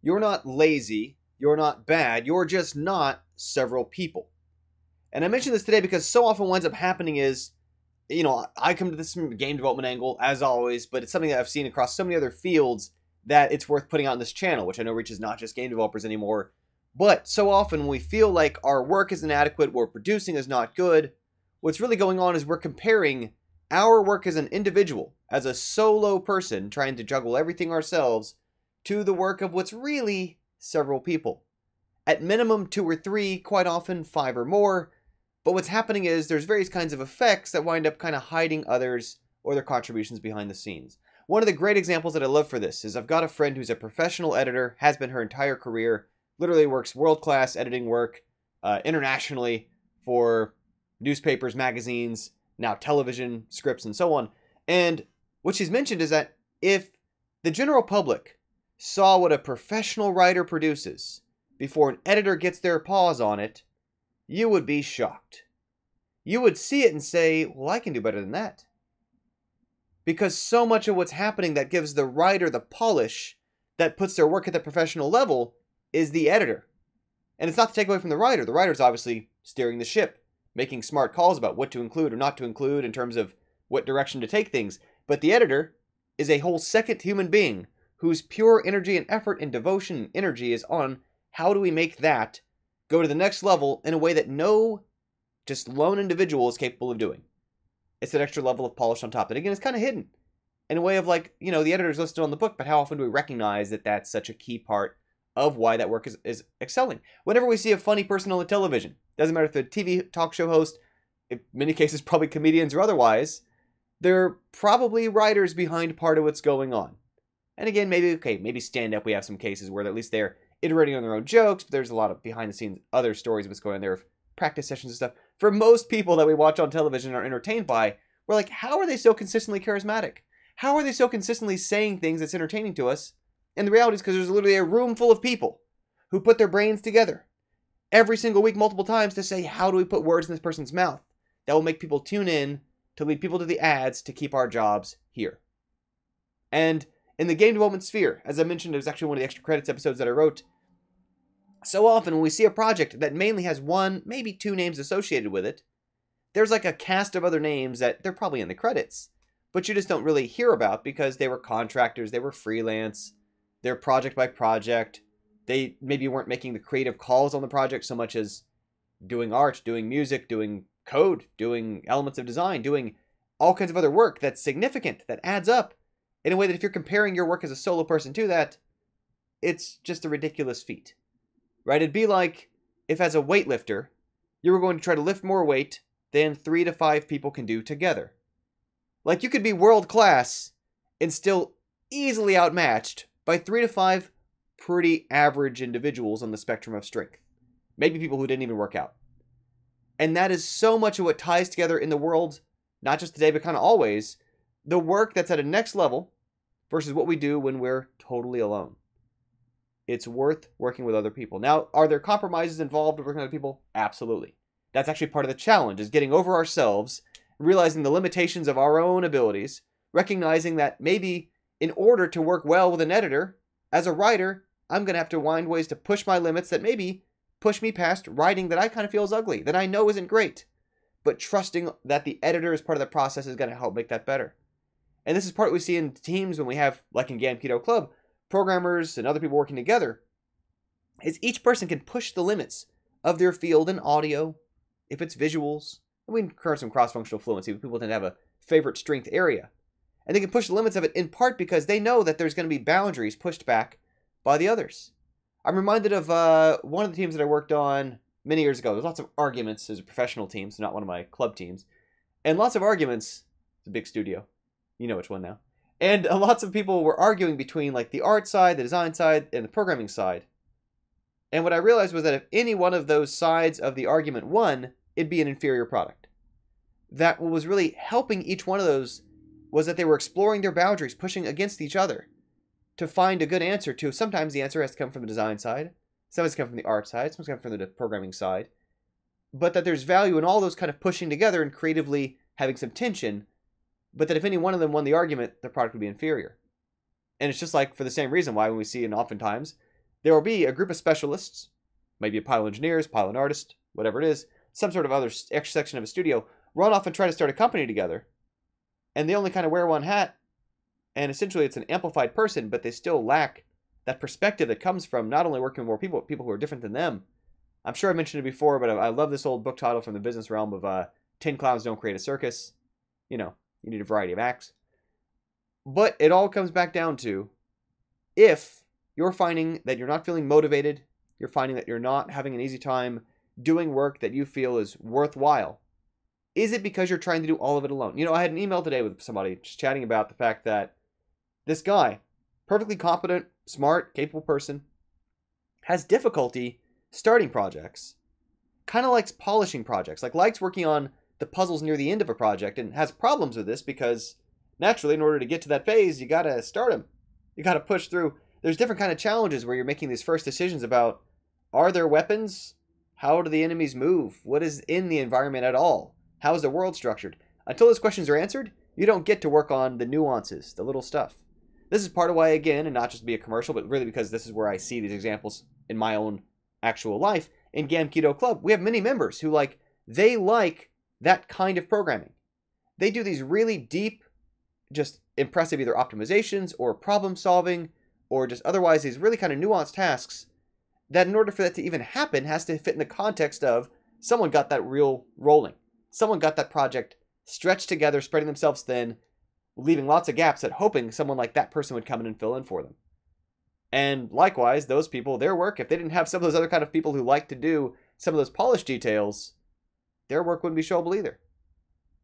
You're not lazy. You're not bad. You're just not several people. And I mention this today because so often what ends up happening is, I come to this from a game development angle, as always, but it's something that I've seen across so many other fields that it's worth putting out on this channel, which I know reaches not just game developers anymore. But so often when we feel like our work is inadequate, what we're producing is not good, what's really going on is we're comparing our work as an individual, as a solo person trying to juggle everything ourselves, to the work of what's really several people. At minimum 2 or 3, quite often 5 or more. But what's happening is there's various kinds of effects that wind up kind of hiding others or their contributions behind the scenes. One of the great examples that I love for this is I've got a friend who's a professional editor, has been her entire career, literally works world-class editing work internationally for newspapers, magazines, now television, scripts, and so on. And what she's mentioned is that if the general public saw what a professional writer produces before an editor gets their paws on it, you would be shocked. You would see it and say, well, I can do better than that. Because so much of what's happening that gives the writer the polish that puts their work at the professional level is the editor. And it's not to take away from the writer. The writer's obviously steering the ship, making smart calls about what to include or not to include in terms of what direction to take things. But the editor is a whole second human being whose pure energy and effort and devotion and energy is on how do we make that go to the next level in a way that no just lone individual is capable of doing. It's that extra level of polish on top that, again, is kind of hidden in a way of like, the editor's listed on the book, but how often do we recognize that that's such a key part of why that work is excelling? Whenever we see a funny person on the television, doesn't matter if they're a TV talk show host, in many cases probably comedians or otherwise, they're probably writers behind part of what's going on. And again, maybe stand-up, we have some cases where at least they're iterating on their own jokes, but there's a lot of behind-the-scenes other stories of what's going on there, of practice sessions and stuff. For most people that we watch on television and are entertained by, we're like, how are they so consistently charismatic? How are they so consistently saying things that's entertaining to us? And the reality is because there's literally a room full of people who put their brains together every single week multiple times to say, how do we put words in this person's mouth that will make people tune in, to lead people to the ads, to keep our jobs here. And in the game development sphere, as I mentioned, it was actually one of the extra credits episodes that I wrote. So often when we see a project that mainly has 1, maybe 2 names associated with it, there's like a cast of other names that they're probably in the credits, but you just don't really hear about because they were contractors, they were freelance, they're project by project, they maybe weren't making the creative calls on the project so much as doing art, doing music, doing code, doing elements of design, doing all kinds of other work that's significant, that adds up in a way that if you're comparing your work as a solo person to that, it's just a ridiculous feat. Right? It'd be like if as a weightlifter, you were going to try to lift more weight than 3 to 5 people can do together. Like you could be world class and still easily outmatched by 3 to 5 pretty average individuals on the spectrum of strength. Maybe people who didn't even work out. And that is so much of what ties together in the world, not just today, but kind of always, the work that's at a next level versus what we do when we're totally alone. It's worth working with other people. Now, are there compromises involved with working with other people? Absolutely. That's actually part of the challenge, is getting over ourselves, realizing the limitations of our own abilities, recognizing that maybe in order to work well with an editor, as a writer, I'm going to have to find ways to push my limits that maybe push me past writing that I kind of feel is ugly, that I know isn't great, but trusting that the editor as part of the process is going to help make that better. And this is part we see in teams when we have, like in Gam Keto Club, programmers and other people working together, is each person can push the limits of their field in audio, if it's visuals, and we encourage some cross-functional fluency, but people tend to have a favorite strength area. And they can push the limits of it in part because they know that there's going to be boundaries pushed back by the others. I'm reminded of one of the teams that I worked on many years ago. There's lots of arguments as a professional team, so not one of my club teams. And lots of arguments. It's a big studio. You know which one now. And lots of people were arguing between like the art side, the design side, and the programming side. And what I realized was that if any one of those sides of the argument won, it'd be an inferior product. That what was really helping each one of those was that they were exploring their boundaries, pushing against each other to find a good answer to. Sometimes the answer has to come from the design side, sometimes it comes from the art side, sometimes it comes from the programming side. But that there's value in all those kind of pushing together and creatively having some tension, but that if any one of them won the argument, the product would be inferior. And it's just like for the same reason why when we see, and oftentimes, there will be a group of specialists, maybe a pile of engineers, pile of artists, whatever it is, some sort of other extra section of a studio, run off and try to start a company together. And they only kind of wear one hat, and essentially it's an amplified person, but they still lack that perspective that comes from not only working with more people, but people who are different than them. I'm sure I mentioned it before, but I love this old book title from the business realm of 10 clowns don't create a circus. You know, you need a variety of acts. But it all comes back down to, if you're finding that you're not feeling motivated, you're finding that you're not having an easy time doing work that you feel is worthwhile, is it because you're trying to do all of it alone? You know, I had an email today with somebody just chatting about the fact that this guy, perfectly competent, smart, capable person, has difficulty starting projects. Kind of likes polishing projects, likes working on the puzzles near the end of a project, and has problems with this because naturally, in order to get to that phase, you gotta start them. You gotta push through. There's different kind of challenges where you're making these first decisions about, are there weapons? How do the enemies move? What is in the environment at all? How is the world structured? Until those questions are answered, you don't get to work on the nuances, the little stuff. This is part of why, again, and not just be a commercial, but really because this is where I see these examples in my own actual life. In Gamkedo Club, we have many members who they like that kind of programming. They do these really deep, just impressive either optimizations or problem solving or just otherwise these really kind of nuanced tasks that in order for that to even happen has to fit in the context of someone got that reel rolling. Someone got that project stretched together, spreading themselves thin, leaving lots of gaps, hoping someone like that person would come in and fill in for them. And likewise, those people, their work, if they didn't have some of those other kind of people who like to do some of those polished details, their work wouldn't be showable either.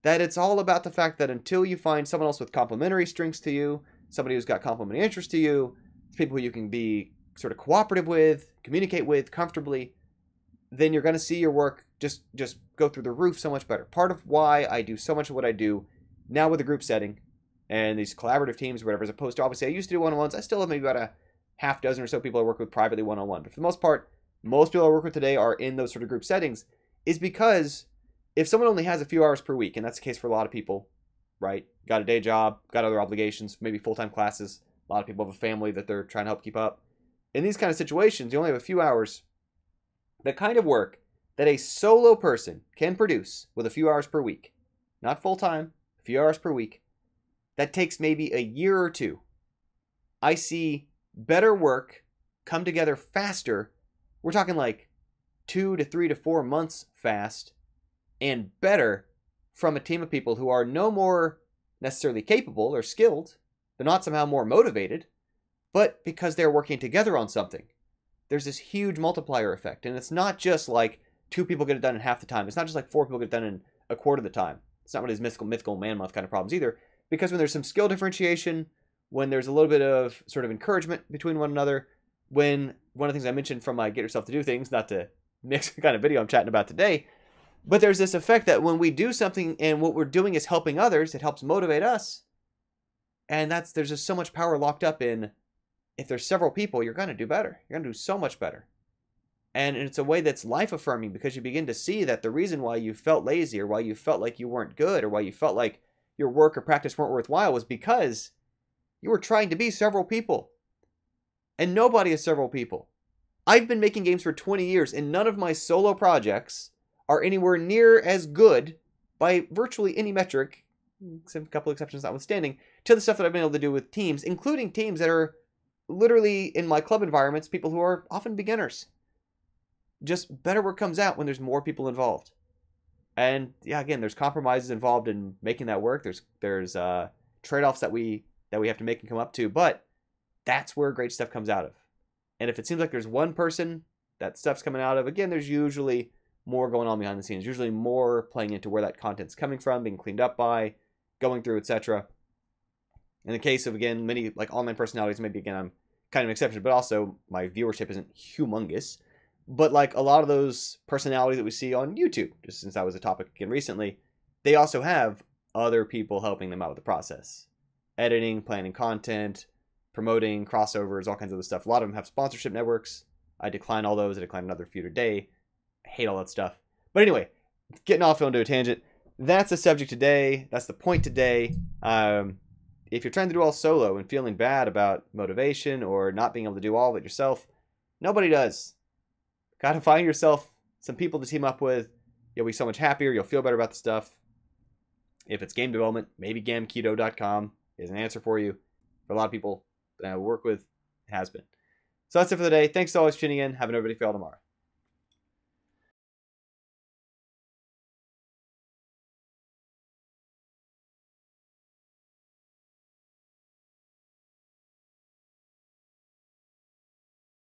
That it's all about the fact that until you find someone else with complementary strengths to you, somebody who's got complementary interests to you, people who you can be sort of cooperative with, communicate with comfortably, then you're going to see your work just go through the roof so much better. Part of why I do so much of what I do now with a group setting and these collaborative teams or whatever, as opposed to, obviously, I used to do one-on-ones. I still have maybe about a half dozen or so people I work with privately one-on-one. But for the most part, most people I work with today are in those sort of group settings, is because if someone only has a few hours per week, and that's the case for a lot of people, right? Got a day job, got other obligations, maybe full-time classes. A lot of people have a family that they're trying to help keep up. In these kind of situations, you only have a few hours. The kind of work that a solo person can produce with a few hours per week, not full-time, a few hours per week, that takes maybe a year or two. I see better work come together faster. We're talking 2 to 3 to 4 months fast, and better from a team of people who are no more necessarily capable or skilled. They're not somehow more motivated, but because they're working together on something. There's this huge multiplier effect, and it's not just 2 people get it done in half the time. It's not just 4 people get it done in a quarter of the time. It's not one of these mythical man month kind of problems either, because when there's some skill differentiation, when there's a little bit of sort of encouragement between one another, when one of the things I mentioned from my Get Yourself to Do things, not to mix the kind of video I'm chatting about today, but there's this effect that when we do something and what we're doing is helping others, it helps motivate us. And there's just so much power locked up in, if there's several people, you're going to do better. You're going to do so much better. And it's a way that's life-affirming, because you begin to see that the reason why you felt lazy or why you felt like you weren't good or why you felt like your work or practice weren't worthwhile was because you were trying to be several people. And nobody is several people. I've been making games for 20 years, and none of my solo projects are anywhere near as good by virtually any metric, except a couple exceptions notwithstanding, to the stuff that I've been able to do with teams, including teams that are literally in my club environments, people who are often beginners. Just better work comes out when there's more people involved. And yeah, again, there's compromises involved in making that work. There's trade-offs that we have to make and come up to, but that's where great stuff comes out of. And if it seems like there's one person that stuff's coming out of, again, there's usually more going on behind the scenes, usually more playing into where that content's coming from, being cleaned up by, going through, etc. In the case of, again, many online personalities, maybe again I'm kind of an exception, but also my viewership isn't humongous. But a lot of those personalities that we see on YouTube, just since that was a topic again recently, they also have other people helping them out with the process. Editing, planning content, promoting, crossovers, all kinds of other stuff. A lot of them have sponsorship networks. I decline all those. I decline another few today. I hate all that stuff. But anyway, getting off onto a tangent. That's the subject today. That's the point today. If you're trying to do all solo and feeling bad about motivation or not being able to do all of it yourself, Nobody does. Gotta find yourself some people to team up with. You'll be so much happier. You'll feel better about the stuff. If it's game development, maybe gamketo.com is an answer for you. For a lot of people that I work with, it has been. So that's it for the day. Thanks as always for tuning in. Have an everybody fail tomorrow.